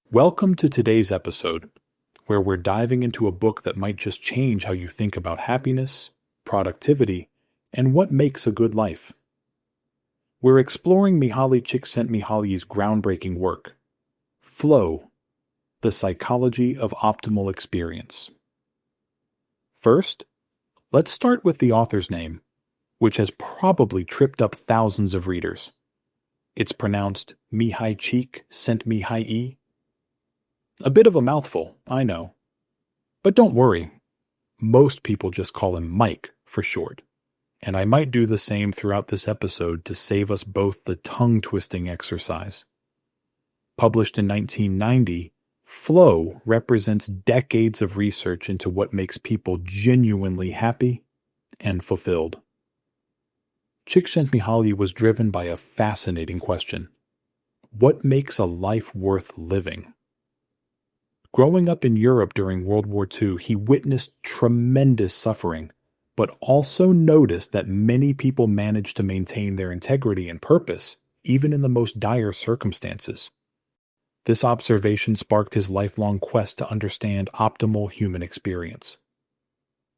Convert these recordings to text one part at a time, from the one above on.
Welcome to today's episode, where we're diving into a book that might just change how you think about happiness, productivity, and what makes a good life. We're exploring Mihaly Csikszentmihalyi's groundbreaking work, Flow, the Psychology of Optimal Experience. First, let's start with the author's name, which has probably tripped up thousands of readers. It's pronounced Mihaly Csikszentmihalyi. A bit of a mouthful, I know. But don't worry, most people just call him Mike for short, and I might do the same throughout this episode to save us both the tongue-twisting exercise. Published in 1990, Flow represents decades of research into what makes people genuinely happy and fulfilled. Csikszentmihalyi was driven by a fascinating question. What makes a life worth living? Growing up in Europe during World War II, he witnessed tremendous suffering, but also noticed that many people managed to maintain their integrity and purpose, even in the most dire circumstances. This observation sparked his lifelong quest to understand optimal human experience.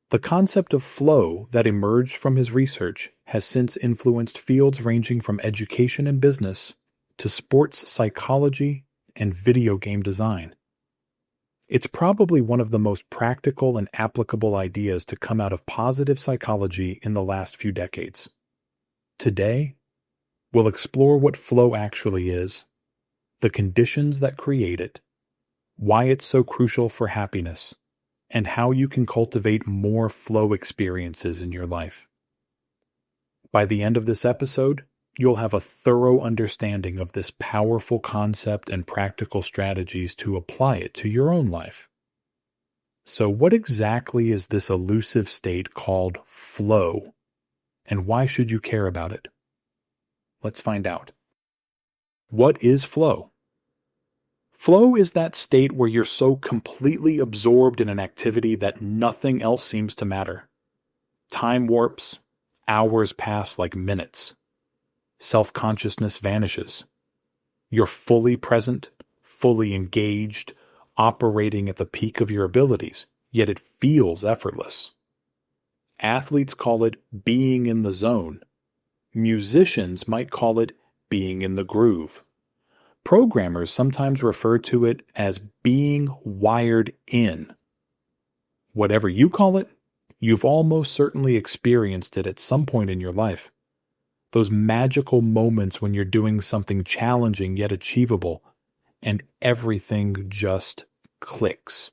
The concept of flow that emerged from his research has since influenced fields ranging from education and business to sports psychology and video game design. It's probably one of the most practical and applicable ideas to come out of positive psychology in the last few decades. Today, we'll explore what flow actually is, the conditions that create it, why it's so crucial for happiness, and how you can cultivate more flow experiences in your life. By the end of this episode, you'll have a thorough understanding of this powerful concept and practical strategies to apply it to your own life. So what exactly is this elusive state called flow, and why should you care about it? Let's find out. What is flow? Flow is that state where you're so completely absorbed in an activity that nothing else seems to matter. Time warps, hours pass like minutes. Self-consciousness vanishes. You're fully present, fully engaged, operating at the peak of your abilities, yet it feels effortless. Athletes call it being in the zone. Musicians might call it being in the groove. Programmers sometimes refer to it as being wired in. Whatever you call it, you've almost certainly experienced it at some point in your life. Those magical moments when you're doing something challenging yet achievable, and everything just clicks.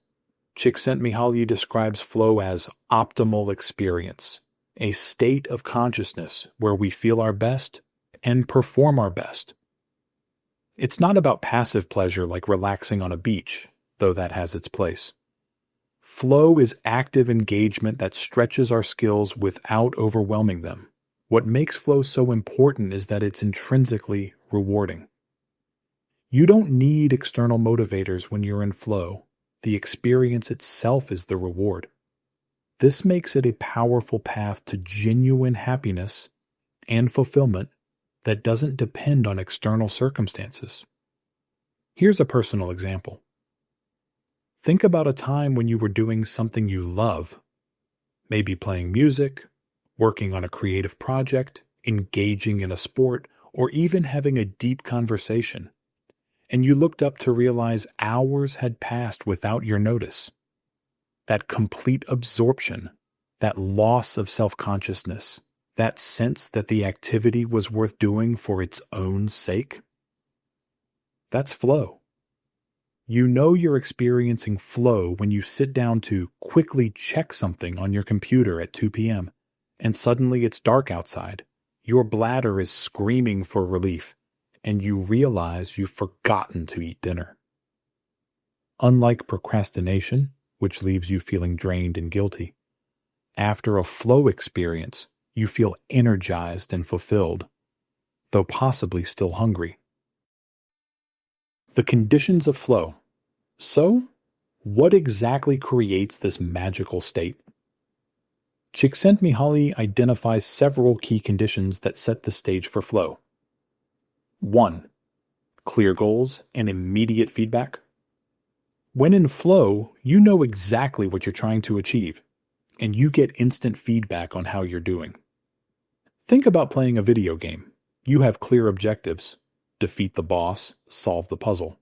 Csikszentmihalyi describes flow as optimal experience, a state of consciousness where we feel our best and perform our best. It's not about passive pleasure like relaxing on a beach, though that has its place. Flow is active engagement that stretches our skills without overwhelming them. What makes flow so important is that it's intrinsically rewarding. You don't need external motivators when you're in flow. The experience itself is the reward. This makes it a powerful path to genuine happiness and fulfillment that doesn't depend on external circumstances. Here's a personal example. Think about a time when you were doing something you love, maybe playing music, working on a creative project, engaging in a sport, or even having a deep conversation, and you looked up to realize hours had passed without your notice. That complete absorption, that loss of self-consciousness, that sense that the activity was worth doing for its own sake, that's flow. You know you're experiencing flow when you sit down to quickly check something on your computer at 2 p.m., and suddenly it's dark outside, your bladder is screaming for relief, and you realize you've forgotten to eat dinner. Unlike procrastination, which leaves you feeling drained and guilty, after a flow experience, you feel energized and fulfilled, though possibly still hungry. The conditions of flow. So, what exactly creates this magical state? Csikszentmihalyi identifies several key conditions that set the stage for flow. 1. Clear goals and immediate feedback. When in flow, you know exactly what you're trying to achieve, and you get instant feedback on how you're doing. Think about playing a video game. You have clear objectives: defeat the boss, solve the puzzle,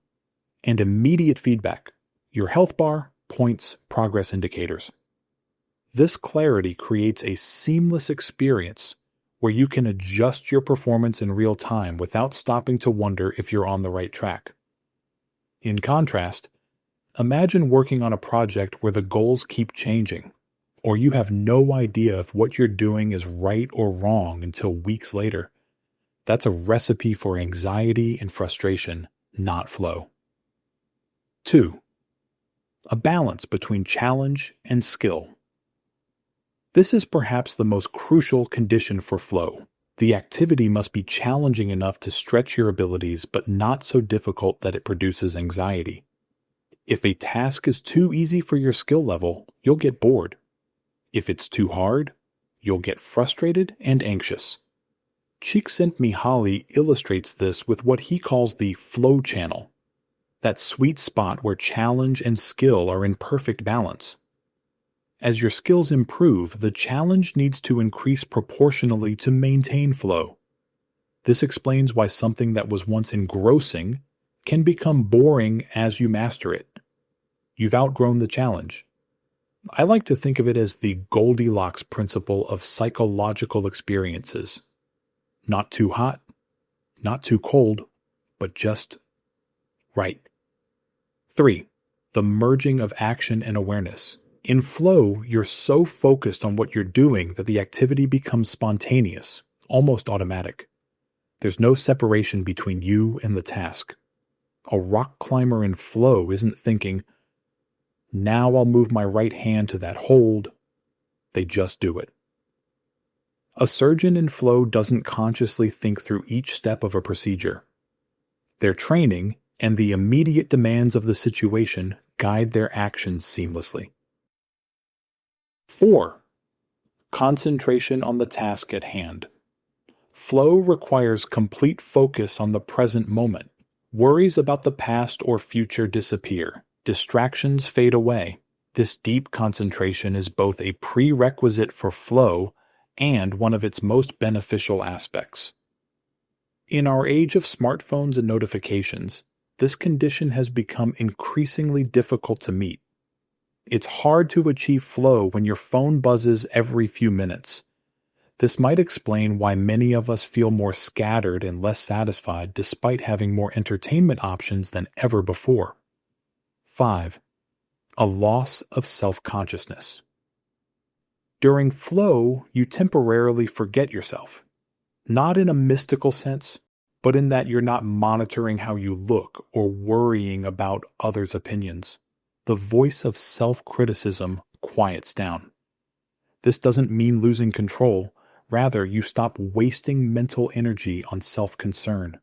and immediate feedback: your health bar, points, progress indicators. This clarity creates a seamless experience where you can adjust your performance in real time without stopping to wonder if you're on the right track. In contrast, imagine working on a project where the goals keep changing, or you have no idea if what you're doing is right or wrong until weeks later. That's a recipe for anxiety and frustration, not flow. 2. A balance between challenge and skill. This is perhaps the most crucial condition for flow. The activity must be challenging enough to stretch your abilities, but not so difficult that it produces anxiety. If a task is too easy for your skill level, you'll get bored. If it's too hard, you'll get frustrated and anxious. Csikszentmihalyi illustrates this with what he calls the flow channel, that sweet spot where challenge and skill are in perfect balance. As your skills improve, the challenge needs to increase proportionally to maintain flow. This explains why something that was once engrossing can become boring as you master it. You've outgrown the challenge. I like to think of it as the Goldilocks principle of psychological experiences. Not too hot, not too cold, but just right. 3. The merging of action and awareness. In flow, you're so focused on what you're doing that the activity becomes spontaneous, almost automatic. There's no separation between you and the task. A rock climber in flow isn't thinking, "Now I'll move my right hand to that hold." They just do it. A surgeon in flow doesn't consciously think through each step of a procedure. Their training and the immediate demands of the situation guide their actions seamlessly. 4. Concentration on the task at hand. Flow requires complete focus on the present moment. Worries about the past or future disappear. Distractions fade away. This deep concentration is both a prerequisite for flow and one of its most beneficial aspects. In our age of smartphones and notifications, this condition has become increasingly difficult to meet. It's hard to achieve flow when your phone buzzes every few minutes. This might explain why many of us feel more scattered and less satisfied despite having more entertainment options than ever before. 5. A loss of self-consciousness. During flow, you temporarily forget yourself. Not in a mystical sense, but in that you're not monitoring how you look or worrying about others' opinions. The voice of self-criticism quiets down. This doesn't mean losing control. Rather, you stop wasting mental energy on self-concern.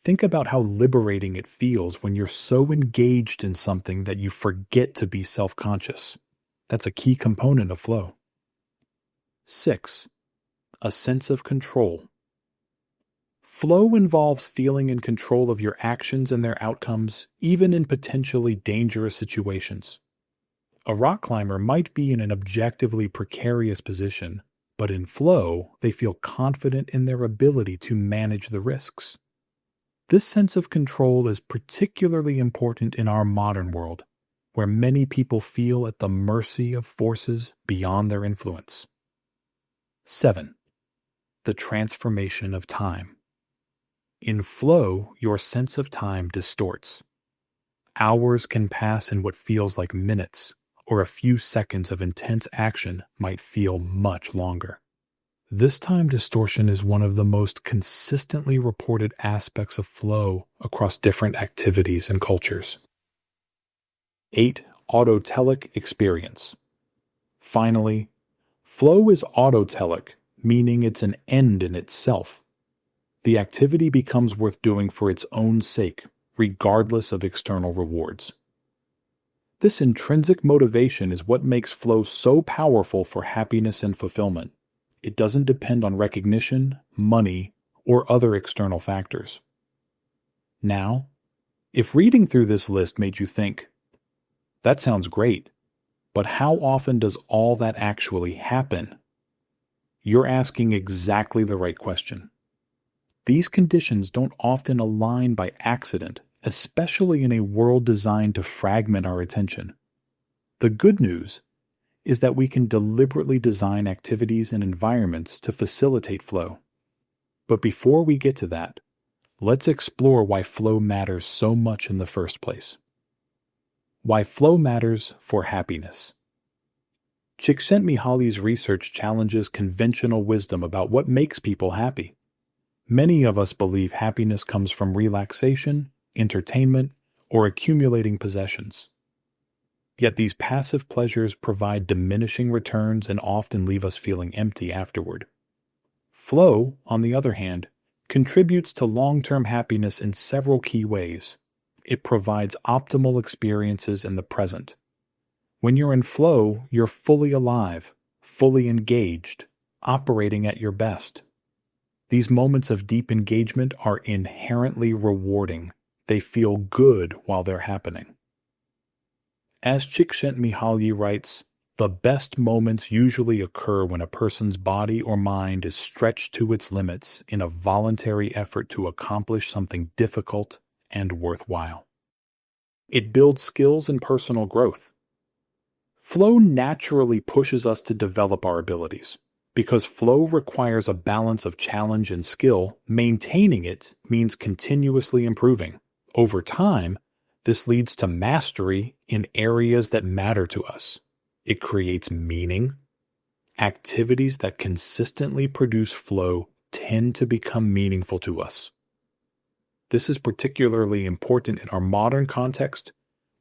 Think about how liberating it feels when you're so engaged in something that you forget to be self-conscious. That's a key component of flow. 6. A sense of control. Flow involves feeling in control of your actions and their outcomes, even in potentially dangerous situations. A rock climber might be in an objectively precarious position, but in flow, they feel confident in their ability to manage the risks. This sense of control is particularly important in our modern world, where many people feel at the mercy of forces beyond their influence. 7. The transformation of time. In flow, your sense of time distorts. Hours can pass in what feels like minutes, or a few seconds of intense action might feel much longer. This time distortion is one of the most consistently reported aspects of flow across different activities and cultures. 8. Autotelic experience. Finally, flow is autotelic, meaning it's an end in itself. The activity becomes worth doing for its own sake, regardless of external rewards. This intrinsic motivation is what makes flow so powerful for happiness and fulfillment. It doesn't depend on recognition, money, or other external factors. Now, if reading through this list made you think, That sounds great, but how often does all that actually happen? You're asking exactly the right question. These conditions don't often align by accident, especially in a world designed to fragment our attention. The good news is that we can deliberately design activities and environments to facilitate flow. But before we get to that, let's explore why flow matters so much in the first place. Why flow matters for happiness. Csikszentmihalyi's research challenges conventional wisdom about what makes people happy. Many of us believe happiness comes from relaxation, entertainment, or accumulating possessions. Yet these passive pleasures provide diminishing returns and often leave us feeling empty afterward. Flow, on the other hand, contributes to long-term happiness in several key ways. It provides optimal experiences in the present. When you're in flow, you're fully alive, fully engaged, operating at your best. These moments of deep engagement are inherently rewarding. They feel good while they're happening. As Csikszentmihalyi writes, the best moments usually occur when a person's body or mind is stretched to its limits in a voluntary effort to accomplish something difficult and worthwhile. It builds skills and personal growth. Flow naturally pushes us to develop our abilities. Because flow requires a balance of challenge and skill, maintaining it means continuously improving. Over time, this leads to mastery in areas that matter to us. It creates meaning. Activities that consistently produce flow tend to become meaningful to us. This is particularly important in our modern context,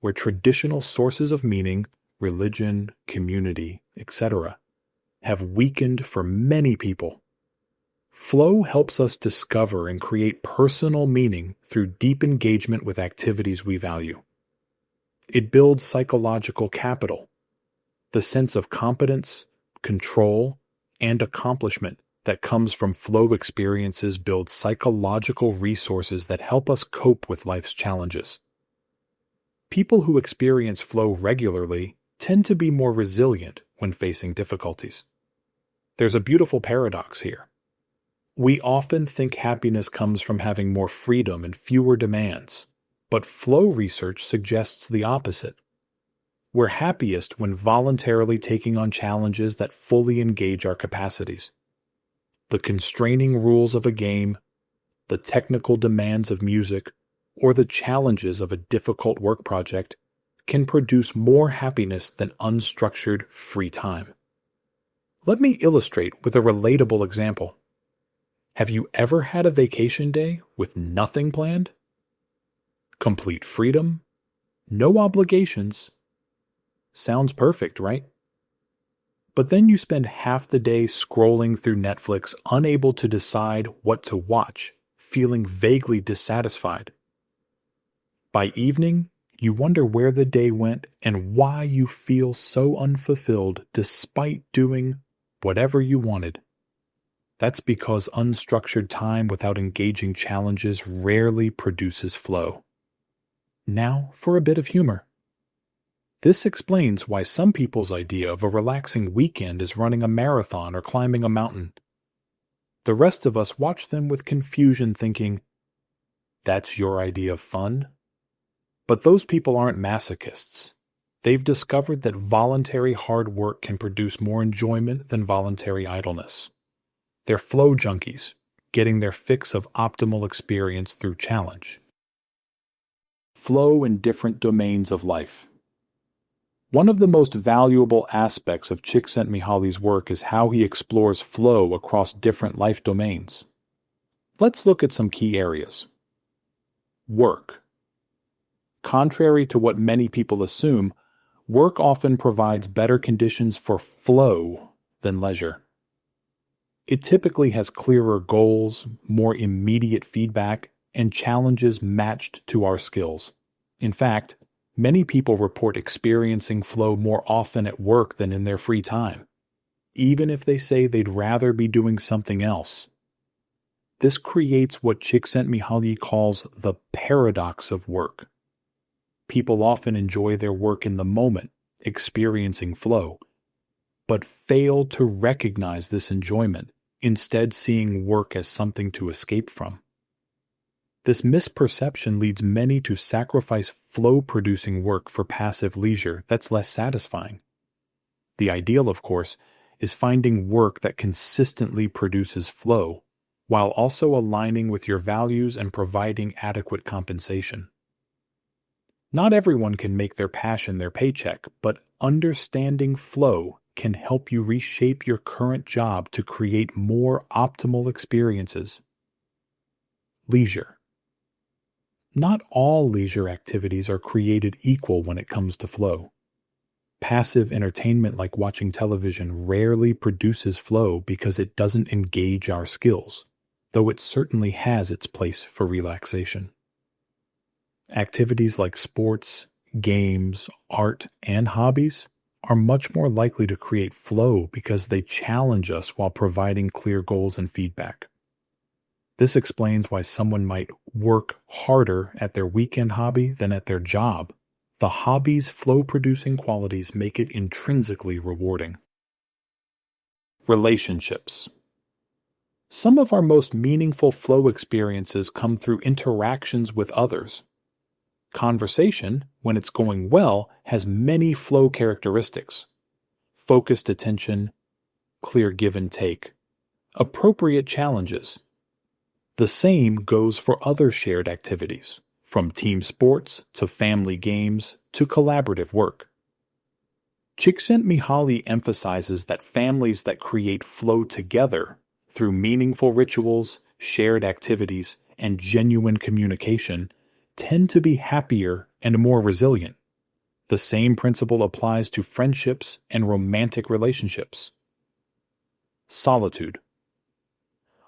where traditional sources of meaning, religion, community, etc., have weakened for many people. Flow helps us discover and create personal meaning through deep engagement with activities we value. It builds psychological capital, the sense of competence, control, and accomplishment that comes from flow experiences builds psychological resources that help us cope with life's challenges. People who experience flow regularly tend to be more resilient when facing difficulties. There's a beautiful paradox here. We often think happiness comes from having more freedom and fewer demands, but flow research suggests the opposite. We're happiest when voluntarily taking on challenges that fully engage our capacities. The constraining rules of a game, the technical demands of music, or the challenges of a difficult work project can produce more happiness than unstructured free time. Let me illustrate with a relatable example. Have you ever had a vacation day with nothing planned? Complete freedom, no obligations. Sounds perfect, right? But then you spend half the day scrolling through Netflix, unable to decide what to watch, feeling vaguely dissatisfied. By evening, you wonder where the day went and why you feel so unfulfilled despite doing whatever you wanted. That's because unstructured time without engaging challenges rarely produces flow. Now for a bit of humor. This explains why some people's idea of a relaxing weekend is running a marathon or climbing a mountain. The rest of us watch them with confusion, thinking, "That's your idea of fun?" But those people aren't masochists. They've discovered that voluntary hard work can produce more enjoyment than voluntary idleness. They're flow junkies, getting their fix of optimal experience through challenge. Flow in different domains of life. One of the most valuable aspects of Csikszentmihalyi's work is how he explores flow across different life domains. Let's look at some key areas. Work. Contrary to what many people assume, work often provides better conditions for flow than leisure. It typically has clearer goals, more immediate feedback, and challenges matched to our skills. In fact, many people report experiencing flow more often at work than in their free time, even if they say they'd rather be doing something else. This creates what Csikszentmihalyi calls the paradox of work. people often enjoy their work in the moment, experiencing flow, but fail to recognize this enjoyment, instead seeing work as something to escape from. This misperception leads many to sacrifice flow-producing work for passive leisure that's less satisfying. The ideal, of course, is finding work that consistently produces flow, while also aligning with your values and providing adequate compensation. Not everyone can make their passion their paycheck, but understanding flow can help you reshape your current job to create more optimal experiences. Leisure. Not all leisure activities are created equal when it comes to flow. Passive entertainment like watching television rarely produces flow because it doesn't engage our skills, though it certainly has its place for relaxation. Activities like sports, games, art, and hobbies are much more likely to create flow because they challenge us while providing clear goals and feedback. This explains why someone might work harder at their weekend hobby than at their job. The hobby's flow-producing qualities make it intrinsically rewarding. Relationships. Some of our most meaningful flow experiences come through interactions with others. Conversation, when it's going well, has many flow characteristics: focused attention, clear give and take, appropriate challenges. The same goes for other shared activities, from team sports to family games to collaborative work. Csikszentmihalyi emphasizes that families that create flow together through meaningful rituals, shared activities, and genuine communication tend to be happier and more resilient. The same principle applies to friendships and romantic relationships. Solitude.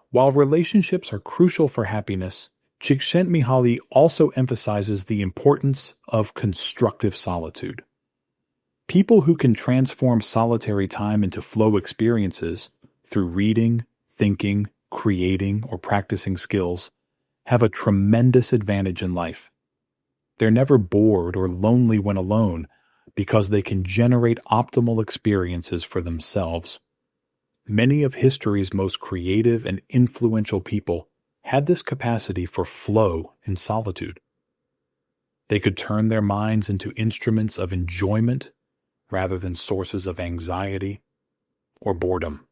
While relationships are crucial for happiness, Csikszentmihalyi also emphasizes the importance of constructive solitude. People who can transform solitary time into flow experiences through reading, thinking, creating, or practicing skills have a tremendous advantage in life. They're never bored or lonely when alone because they can generate optimal experiences for themselves. Many of history's most creative and influential people had this capacity for flow in solitude. They could turn their minds into instruments of enjoyment rather than sources of anxiety or boredom.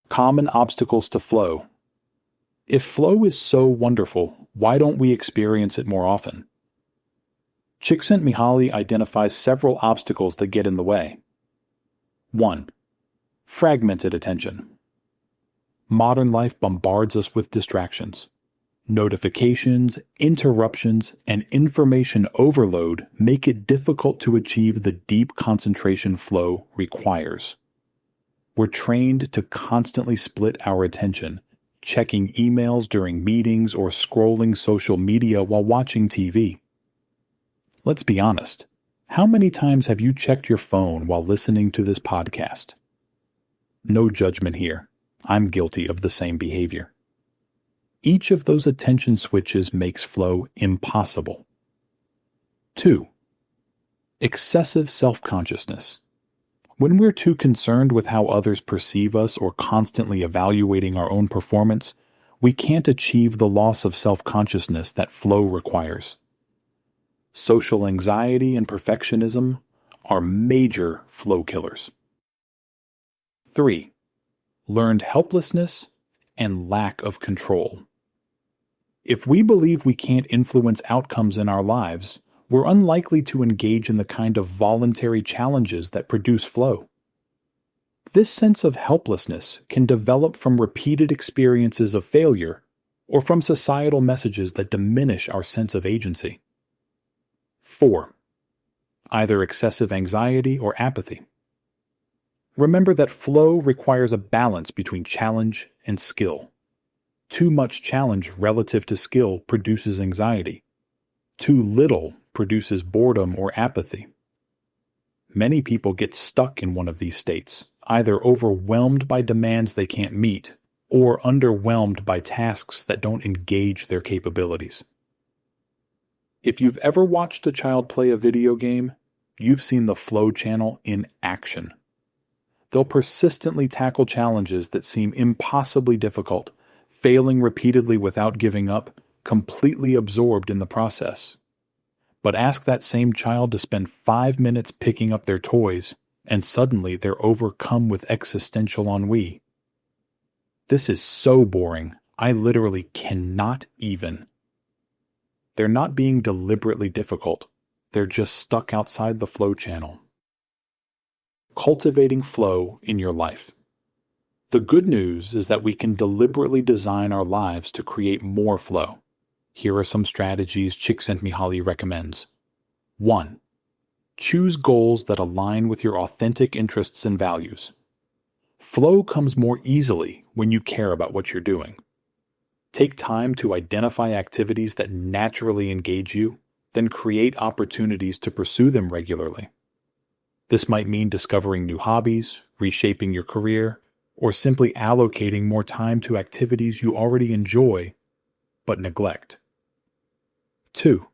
Common obstacles to flow. If flow is so wonderful, why don't we experience it more often? Csikszentmihalyi identifies several obstacles that get in the way. 1. Fragmented attention. Modern life bombards us with distractions. Notifications, interruptions, and information overload make it difficult to achieve the deep concentration flow requires. We're trained to constantly split our attention, checking emails during meetings or scrolling social media while watching TV. Let's be honest. How many times have you checked your phone while listening to this podcast? No judgment here. I'm guilty of the same behavior. Each of those attention switches makes flow impossible. 2. Excessive self-consciousness. When we're too concerned with how others perceive us or constantly evaluating our own performance, we can't achieve the loss of self-consciousness that flow requires. Social anxiety and perfectionism are major flow killers. 3. Learned helplessness and lack of control. If we believe we can't influence outcomes in our lives, we're unlikely to engage in the kind of voluntary challenges that produce flow. This sense of helplessness can develop from repeated experiences of failure or from societal messages that diminish our sense of agency. 4. Either excessive anxiety or apathy. Remember that flow requires a balance between challenge and skill. Too much challenge relative to skill produces anxiety. Too little produces boredom or apathy. Many people get stuck in one of these states, either overwhelmed by demands they can't meet or underwhelmed by tasks that don't engage their capabilities. If you've ever watched a child play a video game, you've seen the flow channel in action. They'll persistently tackle challenges that seem impossibly difficult, failing repeatedly without giving up, completely absorbed in the process. But ask that same child to spend 5 minutes picking up their toys, and suddenly they're overcome with existential ennui. This is so boring, I literally cannot even. They're not being deliberately difficult. They're just stuck outside the flow channel. Cultivating flow in your life. The good news is that we can deliberately design our lives to create more flow. Here are some strategies Csikszentmihalyi recommends. 1. Choose goals that align with your authentic interests and values. Flow comes more easily when you care about what you're doing. Take time to identify activities that naturally engage you, then create opportunities to pursue them regularly. This might mean discovering new hobbies, reshaping your career, or simply allocating more time to activities you already enjoy but neglect. 2.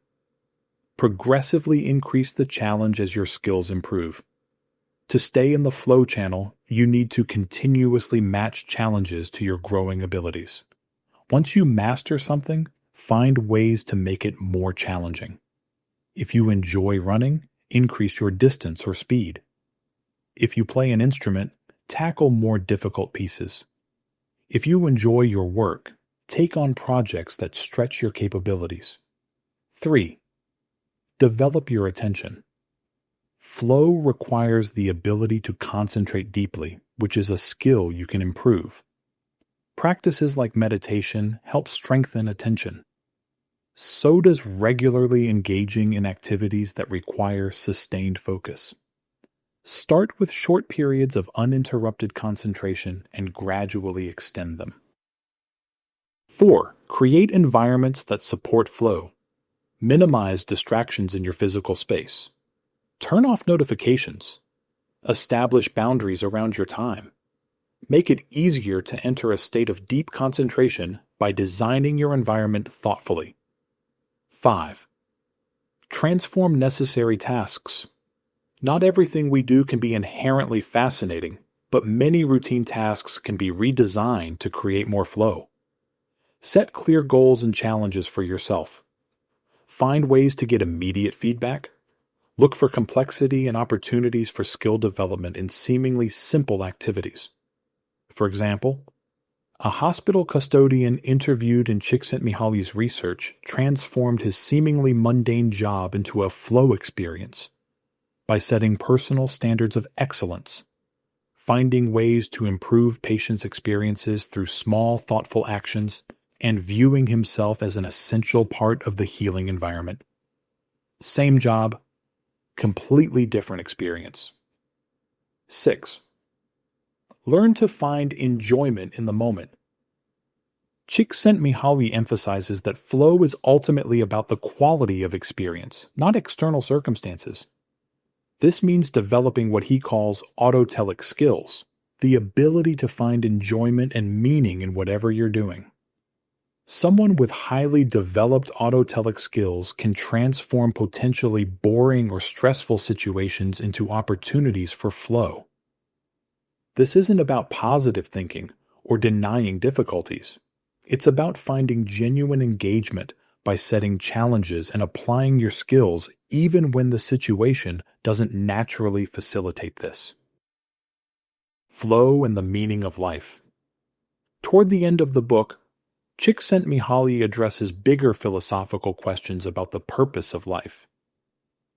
Progressively increase the challenge as your skills improve. To stay in the flow channel, you need to continuously match challenges to your growing abilities. Once you master something, find ways to make it more challenging. If you enjoy running, increase your distance or speed. If you play an instrument, tackle more difficult pieces. If you enjoy your work, take on projects that stretch your capabilities. 3. Develop your attention. Flow requires the ability to concentrate deeply, which is a skill you can improve. Practices like meditation help strengthen attention. So does regularly engaging in activities that require sustained focus. Start with short periods of uninterrupted concentration and gradually extend them. 4. Create environments that support flow. Minimize distractions in your physical space. Turn off notifications. Establish boundaries around your time. Make it easier to enter a state of deep concentration by designing your environment thoughtfully. 5. Transform necessary tasks. Not everything we do can be inherently fascinating, but many routine tasks can be redesigned to create more flow. Set clear goals and challenges for yourself. Find ways to get immediate feedback. Look for complexity and opportunities for skill development in seemingly simple activities. For example, a hospital custodian interviewed in Csikszentmihalyi's research transformed his seemingly mundane job into a flow experience by setting personal standards of excellence, finding ways to improve patients' experiences through small, thoughtful actions, and viewing himself as an essential part of the healing environment. Same job, completely different experience. 6. Learn to find enjoyment in the moment. Csikszentmihalyi emphasizes that flow is ultimately about the quality of experience, not external circumstances. This means developing what he calls autotelic skills, the ability to find enjoyment and meaning in whatever you're doing. Someone with highly developed autotelic skills can transform potentially boring or stressful situations into opportunities for flow. This isn't about positive thinking or denying difficulties. It's about finding genuine engagement by setting challenges and applying your skills even when the situation doesn't naturally facilitate this. Flow and the meaning of life. Toward the end of the book, Csikszentmihalyi addresses bigger philosophical questions about the purpose of life.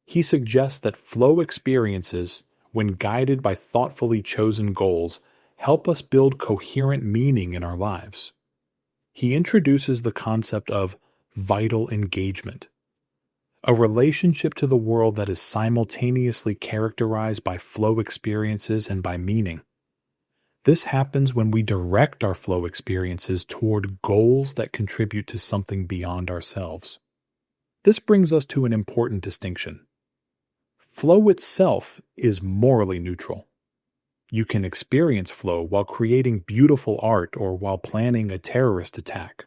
He suggests that flow experiences, when guided by thoughtfully chosen goals, help us build coherent meaning in our lives. He introduces the concept of vital engagement, a relationship to the world that is simultaneously characterized by flow experiences and by meaning. This happens when we direct our flow experiences toward goals that contribute to something beyond ourselves. This brings us to an important distinction. Flow itself is morally neutral. You can experience flow while creating beautiful art or while planning a terrorist attack.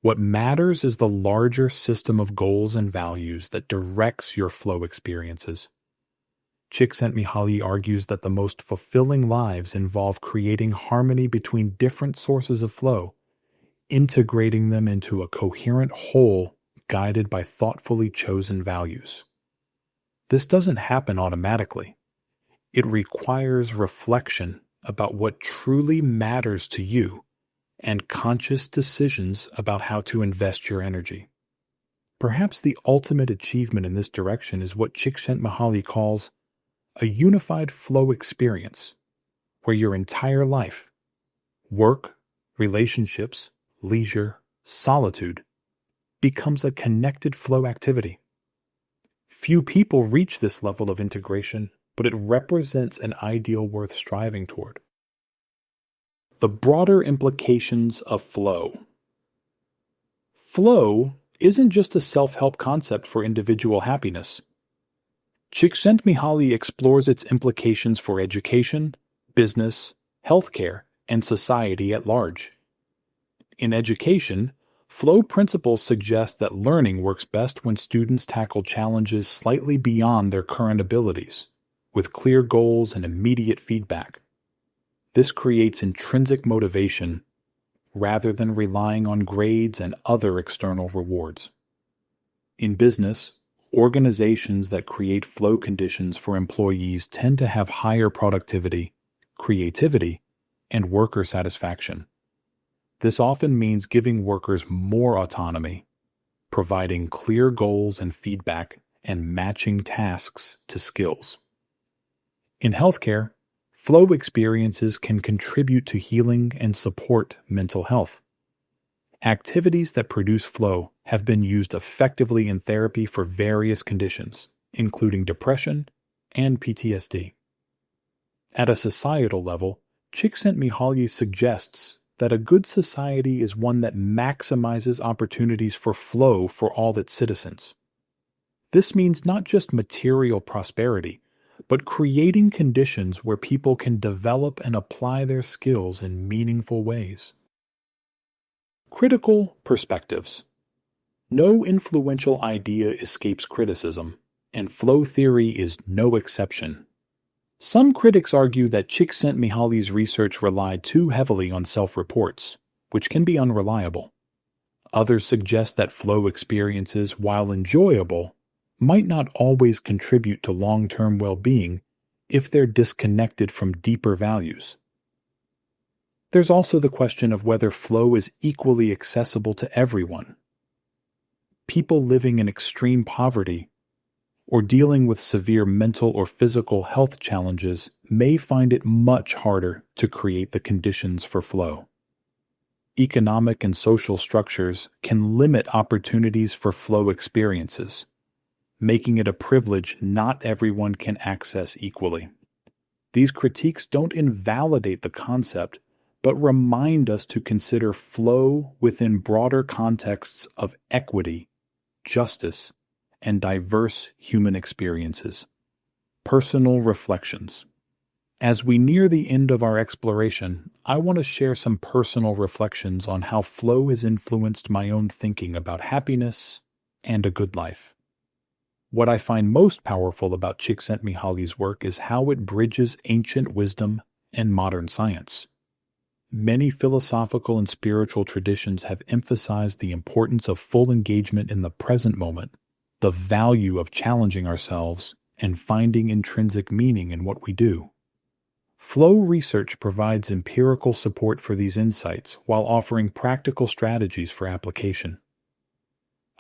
What matters is the larger system of goals and values that directs your flow experiences. Csikszentmihalyi argues that the most fulfilling lives involve creating harmony between different sources of flow, integrating them into a coherent whole guided by thoughtfully chosen values. This doesn't happen automatically. It requires reflection about what truly matters to you and conscious decisions about how to invest your energy. Perhaps the ultimate achievement in this direction is what Csikszentmihalyi calls a unified flow experience, where your entire life, work, relationships, leisure, solitude, becomes a connected flow activity. Few people reach this level of integration, but it represents an ideal worth striving toward. The broader implications of flow. Flow isn't just a self-help concept for individual happiness. Csikszentmihalyi explores its implications for education, business, healthcare, and society at large. In education, flow principles suggest that learning works best when students tackle challenges slightly beyond their current abilities, with clear goals and immediate feedback. This creates intrinsic motivation rather than relying on grades and other external rewards. In business, organizations that create flow conditions for employees tend to have higher productivity, creativity, and worker satisfaction. This often means giving workers more autonomy, providing clear goals and feedback, and matching tasks to skills. In healthcare, flow experiences can contribute to healing and support mental health. Activities that produce flow have been used effectively in therapy for various conditions, including depression and PTSD. At a societal level, Csikszentmihalyi suggests that a good society is one that maximizes opportunities for flow for all its citizens. This means not just material prosperity, but creating conditions where people can develop and apply their skills in meaningful ways. Critical perspectives. No influential idea escapes criticism, and flow theory is no exception. Some critics argue that Csikszentmihalyi's research relied too heavily on self-reports, which can be unreliable. Others suggest that flow experiences, while enjoyable, might not always contribute to long-term well-being if they're disconnected from deeper values. There's also the question of whether flow is equally accessible to everyone. People living in extreme poverty or dealing with severe mental or physical health challenges may find it much harder to create the conditions for flow. Economic and social structures can limit opportunities for flow experiences, making it a privilege not everyone can access equally. These critiques don't invalidate the concept, but remind us to consider flow within broader contexts of equity, justice, and diverse human experiences. Personal reflections. As we near the end of our exploration, I want to share some personal reflections on how flow has influenced my own thinking about happiness and a good life. What I find most powerful about Csikszentmihalyi's work is how it bridges ancient wisdom and modern science. Many philosophical and spiritual traditions have emphasized the importance of full engagement in the present moment, the value of challenging ourselves, and finding intrinsic meaning in what we do. Flow research provides empirical support for these insights while offering practical strategies for application.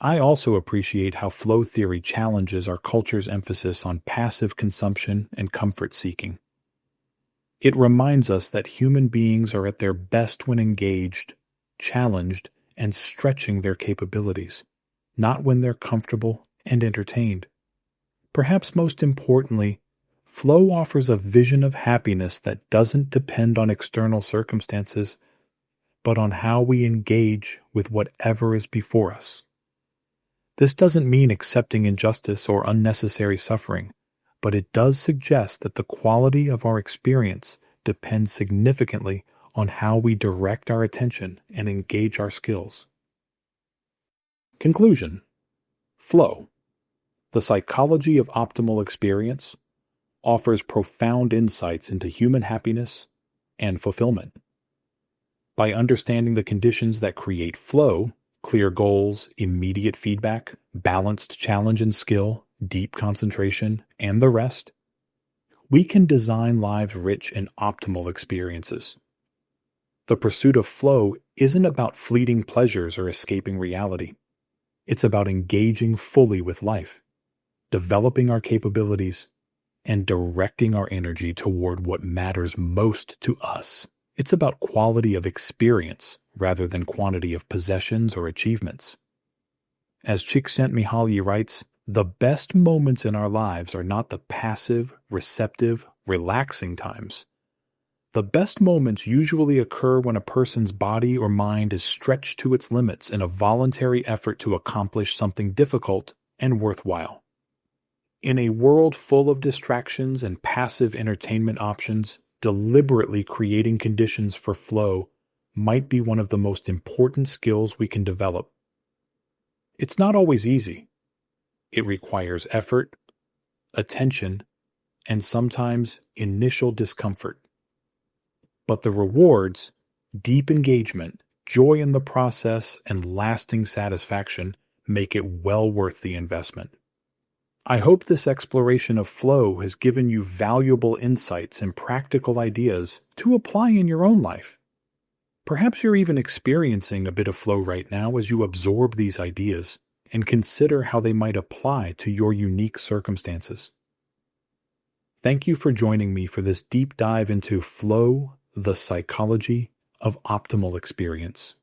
I also appreciate how flow theory challenges our culture's emphasis on passive consumption and comfort seeking. It reminds us that human beings are at their best when engaged, challenged, and stretching their capabilities, not when they're comfortable and entertained. Perhaps most importantly, flow offers a vision of happiness that doesn't depend on external circumstances, but on how we engage with whatever is before us. This doesn't mean accepting injustice or unnecessary suffering, but it does suggest that the quality of our experience depends significantly on how we direct our attention and engage our skills. Conclusion. Flow, the psychology of optimal experience, offers profound insights into human happiness and fulfillment. By understanding the conditions that create flow, clear goals, immediate feedback, balanced challenge and skill, deep concentration, and the rest, we can design lives rich in optimal experiences. The pursuit of flow isn't about fleeting pleasures or escaping reality. It's about engaging fully with life, developing our capabilities, and directing our energy toward what matters most to us. It's about quality of experience rather than quantity of possessions or achievements. As Csikszentmihalyi writes, the best moments in our lives are not the passive, receptive, relaxing times. The best moments usually occur when a person's body or mind is stretched to its limits in a voluntary effort to accomplish something difficult and worthwhile. In a world full of distractions and passive entertainment options, deliberately creating conditions for flow might be one of the most important skills we can develop. It's not always easy. It requires effort, attention, and sometimes initial discomfort. But the rewards, deep engagement, joy in the process, and lasting satisfaction make it well worth the investment. I hope this exploration of flow has given you valuable insights and practical ideas to apply in your own life. Perhaps you're even experiencing a bit of flow right now as you absorb these ideas and consider how they might apply to your unique circumstances. Thank you for joining me for this deep dive into flow, the psychology of optimal experience.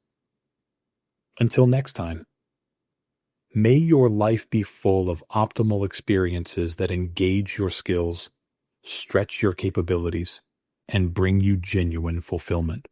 Until next time, may your life be full of optimal experiences that engage your skills, stretch your capabilities, and bring you genuine fulfillment.